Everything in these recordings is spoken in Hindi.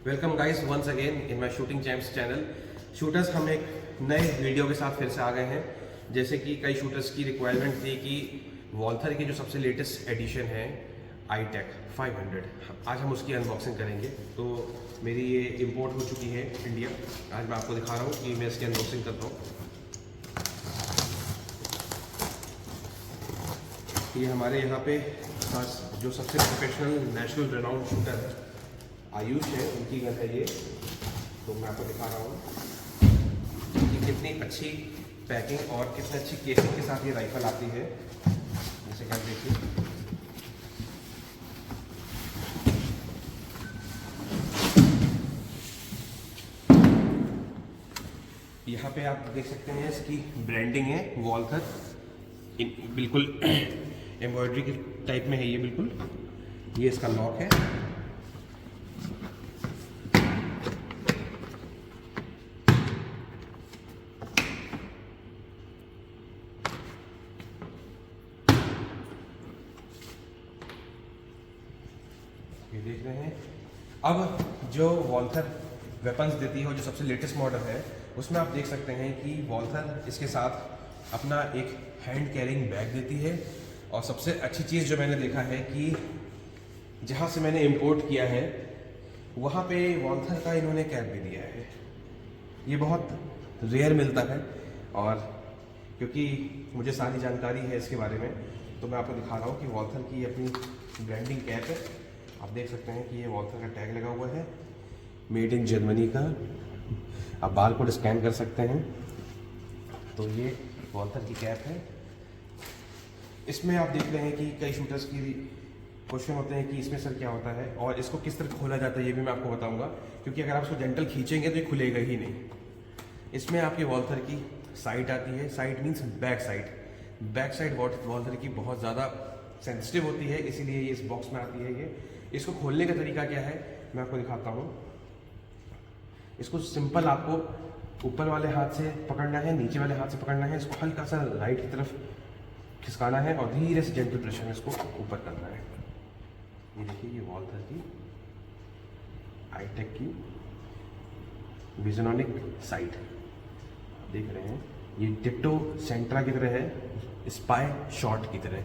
Welcome guys once again in my shooting champs channel. Shooters हम एक नए वीडियो के साथ फिर से आ गए हैं। जैसे कि कई शूटर्स की रिक्वायरमेंट थी कि वॉल्थर की जो सबसे लेटेस्ट एडिशन है iTech 500, आज हम उसकी अनबॉक्सिंग करेंगे। तो मेरी ये इंपोर्ट हो चुकी है इंडिया। आज मैं आपको दिखा रहा हूँ कि मैं इसकी अनबॉक्सिंग करता हूँ। ये हमारे यहाँ पे जो सबसे प्रोफेशनल नेशनल रेनाउंड शूटर है आयुष है, उनकी गन है ये। तो मैं आपको दिखा रहा हूँ कि कितनी अच्छी पैकिंग और कितनी अच्छी केसिंग के साथ ये राइफल आती है। जैसे कि आप देखिए, यहाँ पे आप देख सकते हैं इसकी ब्रांडिंग है वॉल्थर, बिल्कुल एम्ब्रॉयडरी के टाइप में है ये बिल्कुल। ये इसका लॉक है। ये देख रहे हैं। अब जो वॉल्थर वेपन्स देती है और जो सबसे लेटेस्ट मॉडल है उसमें आप देख सकते हैं कि वॉल्थर इसके साथ अपना एक हैंड कैरिंग बैग देती है। और सबसे अच्छी चीज़ जो मैंने देखा है कि जहाँ से मैंने इंपोर्ट किया है वहाँ पे वॉल्थर का इन्होंने कैप भी दिया है। ये बहुत रेयर मिलता है और क्योंकि मुझे सारी जानकारी है इसके बारे में तो मैं आपको दिखा रहा हूँ कि वॉल्थर की अपनी ब्रांडिंग कैप है। आप देख सकते हैं कि ये वॉल्थर का टैग लगा हुआ है, मेड इन जर्मनी का। आप बार कोड स्कैन कर सकते हैं। तो ये वॉल्थर की कैप है। इसमें आप देख रहे हैं कि कई शूटर्स की क्वेश्चन होते हैं कि इसमें सर क्या होता है और इसको किस तरह खोला जाता है, ये भी मैं आपको बताऊंगा। क्योंकि अगर आप इसको जेंटल खींचेंगे तो ये खुलेगा ही नहीं। इसमें आपकी वॉल्थर की साइड आती है। Side means back side. Back side Walther की बहुत ज़्यादा सेंसिटिव होती है, इसीलिए ये इस बॉक्स में आती है। ये इसको खोलने का तरीका क्या है मैं आपको दिखाता हूँ। इसको सिंपल आपको ऊपर वाले हाथ से पकड़ना है, नीचे वाले हाथ से पकड़ना है। इसको हल्का सा राइट की तरफ खिसकाना है और धीरे से जेंटल प्रेशर में इसको ऊपर करना है। ये देखिए, ये वॉल्थर की iTech की विजनोनिक साइड देख रहे हैं। ये डिप्टो सेंट्रा की तरह है, स्पाई शॉट की तरह।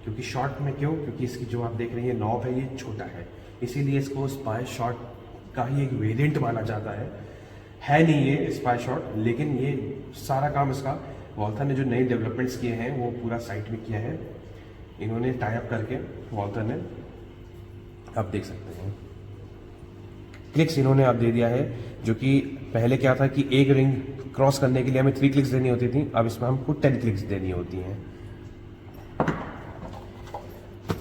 क्योंकि शॉर्ट में क्यों? क्योंकि इसकी जो आप देख रहे हैं नॉब है ये छोटा है, इसीलिए इसको स्पाई शॉट का ही एक वेरिएंट माना जाता है नहीं ये स्पाई शॉट। लेकिन ये सारा काम इसका वॉल्थर ने जो नए डेवलपमेंट्स किए हैं वो पूरा साइट में किया है इन्होंने, टाई अप करके वॉल्थर ने। आप देख सकते हैं क्लिक्स इन्होंने आप दे दिया है, जो कि पहले क्या था कि एक रिंग क्रॉस करने के लिए हमें 3 क्लिक्स देनी होती थी, अब इसमें हमको 10 क्लिक्स देनी होती हैं।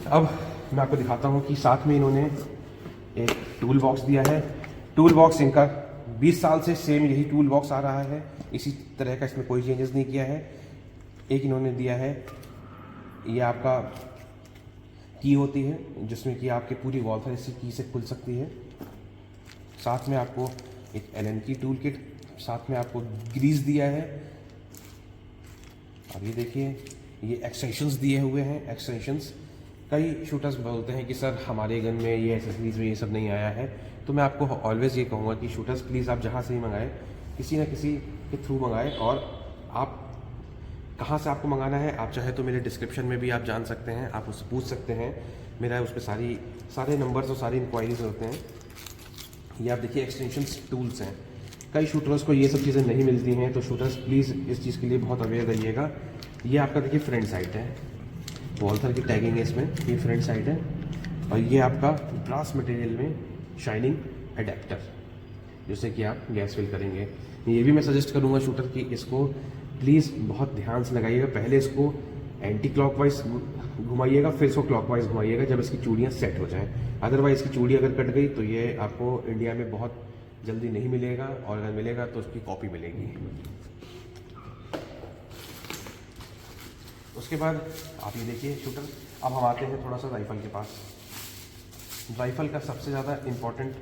अब मैं आपको दिखाता हूँ कि साथ में इन्होंने एक टूल बॉक्स दिया है। टूल बॉक्स इनका 20 साल से सेम यही टूल बॉक्स आ रहा है, इसी तरह का, इसमें कोई चेंजेस नहीं किया है। एक इन्होंने दिया है, ये आपका की होती है जिसमें कि आपकी पूरी वॉल्थर इसी की से खुल सकती है। साथ में आपको एक एलन की टूल किट, साथ में आपको ग्रीस दिया है। अब ये देखिए, ये एक्सटेंशंस दिए हुए हैं। एक्सटेंशंस कई शूटर्स बोलते हैं कि सर हमारे गन में ये एसेसरीज में ये सब नहीं आया है। तो मैं आपको ऑलवेज़ ये कहूँगा कि शूटर्स प्लीज़ आप जहाँ से ही मंगाएं, किसी ना किसी के थ्रू मंगाएं। और आप कहाँ से आपको मंगाना है आप चाहे तो मेरे डिस्क्रिप्शन में भी आप जान सकते हैं, आप उससे पूछ सकते हैं। मेरा उस पर सारे नंबर्स और सारी इंक्वायरीज होते हैं। ये आप देखिए एक्सटेंशंस टूल्स हैं। कई शूटर्स को ये सब चीज़ें नहीं मिलती हैं, तो शूटर्स प्लीज़ इस चीज़ के लिए बहुत अवेयर रहिएगा। ये आपका देखिए फ्रंट साइड है, वॉल्थर की टैगिंग है इसमें, ये फ्रंट साइड है। और ये आपका ब्रास मटेरियल में शाइनिंग अडेप्टर, जिससे कि आप गैस फिल करेंगे। ये भी मैं सजेस्ट करूँगा शूटर की इसको प्लीज़ बहुत ध्यान से लगाइएगा। पहले इसको एंटी क्लॉकवाइज घुमाइएगा, फिर इसको क्लॉकवाइज घुमाइएगा जब इसकी चूड़ियाँ सेट हो जाएं। अदरवाइज इसकी चूड़ी अगर कट गई तो ये आपको इंडिया में बहुत जल्दी नहीं मिलेगा, और अगर मिलेगा तो उसकी कॉपी मिलेगी। उसके बाद आप ये देखिए शूटर, अब हम आते हैं थोड़ा सा राइफल के पास। राइफल का सबसे ज़्यादा इम्पोर्टेंट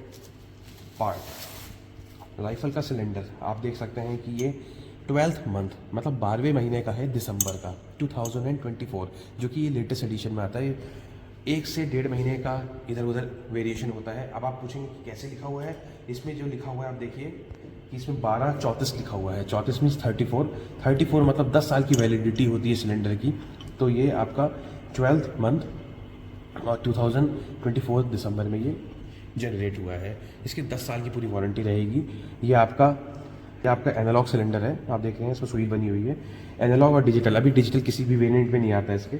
पार्ट राइफल का सिलेंडर। आप देख सकते हैं कि ये 12th मंथ मतलब 12वें महीने का है, दिसंबर का 2024, जो कि ये लेटेस्ट एडिशन में आता है। 1 से 1.5 महीने का इधर उधर वेरिएशन होता है। अब आप पूछेंगे कि कैसे लिखा हुआ है, इसमें जो लिखा हुआ है आप देखिए कि इसमें 12-34 लिखा हुआ है। 34 मीन्स 34 मतलब 10 साल की वैलिडिटी होती है सिलेंडर की। तो ये आपका 12th मंथ और 2024 दिसंबर में ये जनरेट हुआ है। इसकी 10 साल की पूरी वारंटी रहेगी। ये आपका एनालॉग सिलेंडर है, आप देख रहे हैं इसमें सुई बनी हुई है। एनालॉग और डिजिटल, अभी डिजिटल किसी भी वेरिएंट में नहीं आता है इसके।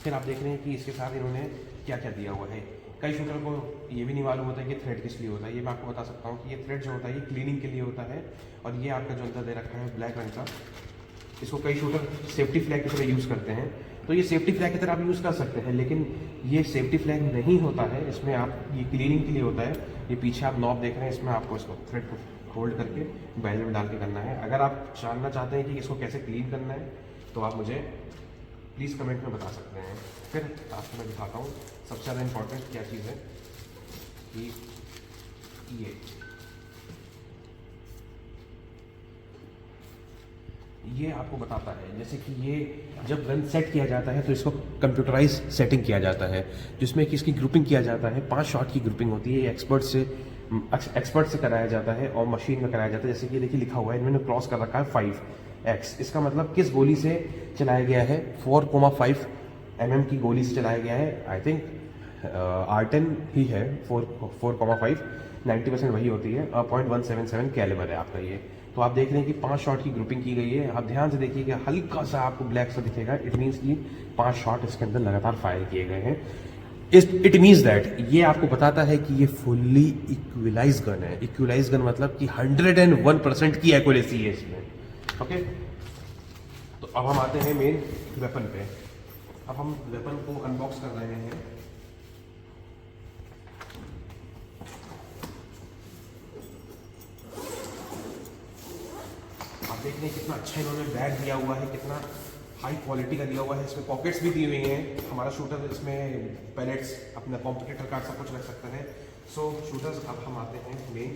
फिर आप देख रहे हैं कि इसके साथ इन्होंने क्या क्या दिया हुआ है। कई शूटर को ये भी नहीं मालूम होता है कि थ्रेड किस लिए होता है। ये मैं आपको बता सकता हूँ कि ये थ्रेड जो होता है ये क्लीनिंग के लिए होता है। और ये आपका जो अंदर दे रखा है ब्लैक रंग का, इसको कई शूटर सेफ्टी फ्लैग की तरह यूज़ करते हैं। तो ये सेफ्टी फ्लैग की तरह आप यूज़ कर सकते हैं, लेकिन ये सेफ्टी फ्लैग नहीं होता है। इसमें आप ये क्लीनिंग के लिए होता है। ये पीछे आप नॉब देख रहे हैं, इसमें आपको इसको थ्रेड को होल्ड करके बैरल में डाल के करना है। अगर आप जानना चाहते हैं कि इसको कैसे क्लीन करना है तो आप मुझे प्लीज़ कमेंट में बता सकते हैं। फिर आपको मैं दिखाता हूँ सबसे ज़्यादा इम्पोर्टेंट क्या चीज़ है कि ये आपको बताता है। जैसे कि ये जब गन सेट किया जाता है तो इसको कंप्यूटराइज सेटिंग किया जाता है, जिसमें कि इसकी ग्रुपिंग किया जाता है। 5 शॉट की ग्रुपिंग होती है। ये एक्सपर्ट से कराया जाता है और मशीन में कराया जाता है। जैसे कि देखिए लिखा हुआ है, इन्होंने क्रॉस कर रखा है 5x। इसका मतलब किस गोली से चलाया गया है, 4,5 mm की गोली से चलाया गया है। आई थिंक R10 ही है। 4,5 90% वही होती है। 0.177 कैलिबर है आपका ये। तो आप देख रहे हैं कि 5 शॉट की ग्रुपिंग की गई है। आप ध्यान से देखिए कि हल्का सा आपको ब्लैक सा दिखेगा। इट मीन्स कि 5 शॉट इसके अंदर लगातार फायर किए गए हैं। इट मीन्स दैट ये आपको बताता है कि ये फुल्ली इक्विलाइज गन है। इक्विलाइज गन मतलब कि 101% की एक्यूरेसी है इसमें। ओके, तो अब हम आते हैं मेन वेपन पे। अब हम वेपन को अनबॉक्स कर रहे हैं। आप देख रहे हैं कितना अच्छा इन्होंने बैग दिया हुआ है, कितना हाई क्वालिटी का दिया हुआ है। इसमें पॉकेट्स भी दी हुई हैं। हमारा शूटर इसमें पैलेट्स, अपना कॉम्पिटिटर कार्ड सब कुछ रख सकता है। सो शूटर्स, अब हम आते हैं मेन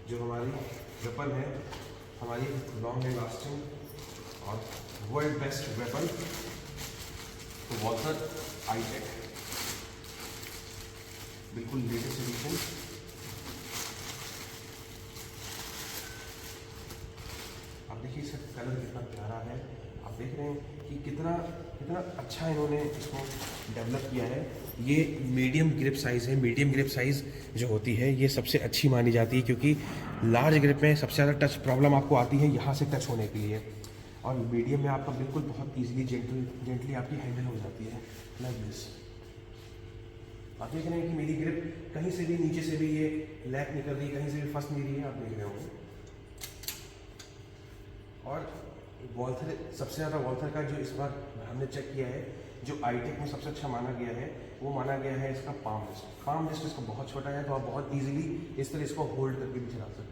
जो हमारी वेपन है, हमारी लॉन्ग एंड लास्टिंग और वर्ल्ड बेस्ट वेपन, तो वॉल्थर I-TEC, बिल्कुल लेटेस्ट एडिशन। आप देखिए इसका कलर कितना प्यारा है। आप देख रहे हैं कि कितना अच्छा इन्होंने इसको डेवलप किया है। ये मीडियम ग्रिप साइज़ है। मीडियम ग्रिप साइज़ जो होती है ये सबसे अच्छी मानी जाती है, क्योंकि लार्ज ग्रिप में सबसे ज़्यादा टच प्रॉब्लम आपको आती है यहाँ से टच होने के लिए। और मीडियम में आपका बिल्कुल बहुत ईजिली जेंटली आपकी हैंडल हो जाती है, लाइक दिस। आप देख रहे हैं कि मेरी ग्रिप कहीं से भी, नीचे से भी ये लैक नहीं कर रही, कहीं से भी फंस नहीं रही है। आप देख रहे होंगे। और वॉल्थर, सबसे ज़्यादा वॉल्थर का जो इस बार हमने चेक किया है, जो I-TEC में सबसे अच्छा माना गया है, वो माना गया है इसका पाम रेस्ट। पाम रेस्ट इसका बहुत छोटा है, तो आप बहुत इजीली इस तरह इसको होल्ड करके भी चला सकते हैं।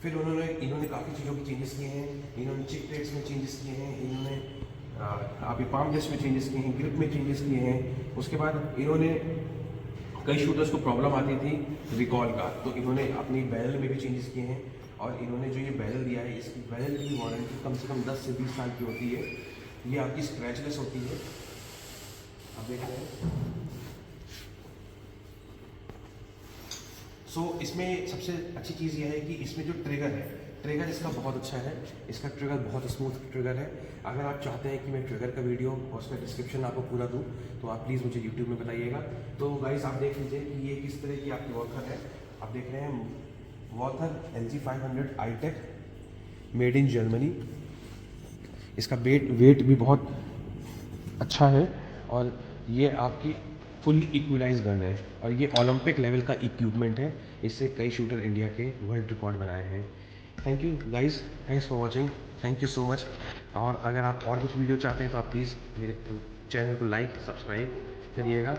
फिर इन्होंने काफ़ी चीज़ों के चेंजेस किए हैं। इन्होंने चिक प्लेट्स में चेंजेस किए हैं, इन्होंने अभी पाम रेस्ट में चेंजेस किए हैं, ग्रिप में चेंजेस किए हैं। उसके बाद इन्होंने, कई शूटर्स को प्रॉब्लम आती थी रिकॉल का, तो इन्होंने अपनी बैरल में भी चेंजेस किए हैं। और इन्होंने जो ये बैरल दिया है, इसकी बैरल की वारंटी कम से कम 10 से 20 साल की होती है। ये आपकी स्क्रैचलेस होती है, आप देख रहे हैं। सो इसमें सबसे अच्छी चीज़ ये है कि इसमें जो ट्रिगर है, ट्रिगर इसका बहुत अच्छा है। इसका ट्रिगर बहुत स्मूथ ट्रिगर है। अगर आप चाहते हैं कि मैं ट्रिगर का वीडियो और उसका डिस्क्रिप्शन आपको पूरा दूं, तो आप प्लीज़ मुझे यूट्यूब में बताइएगा। तो गाइस आप देख लीजिए कि ये किस तरह की आपकी वॉल्थर है। आप देख रहे हैं Walther LG500 I-TEC, made in Germany. इसका वेट भी बहुत अच्छा है और ये आपकी फुल इक्विलाइज गन है और ये ओलंपिक लेवल का इक्विपमेंट है। इससे कई शूटर इंडिया के वर्ल्ड रिकॉर्ड बनाए हैं। Thank you guys, thanks for watching, thank you so much. और अगर आप और कुछ वीडियो चाहते हैं तो आप प्लीज़ मेरे चैनल को लाइक सब्सक्राइब करिएगा।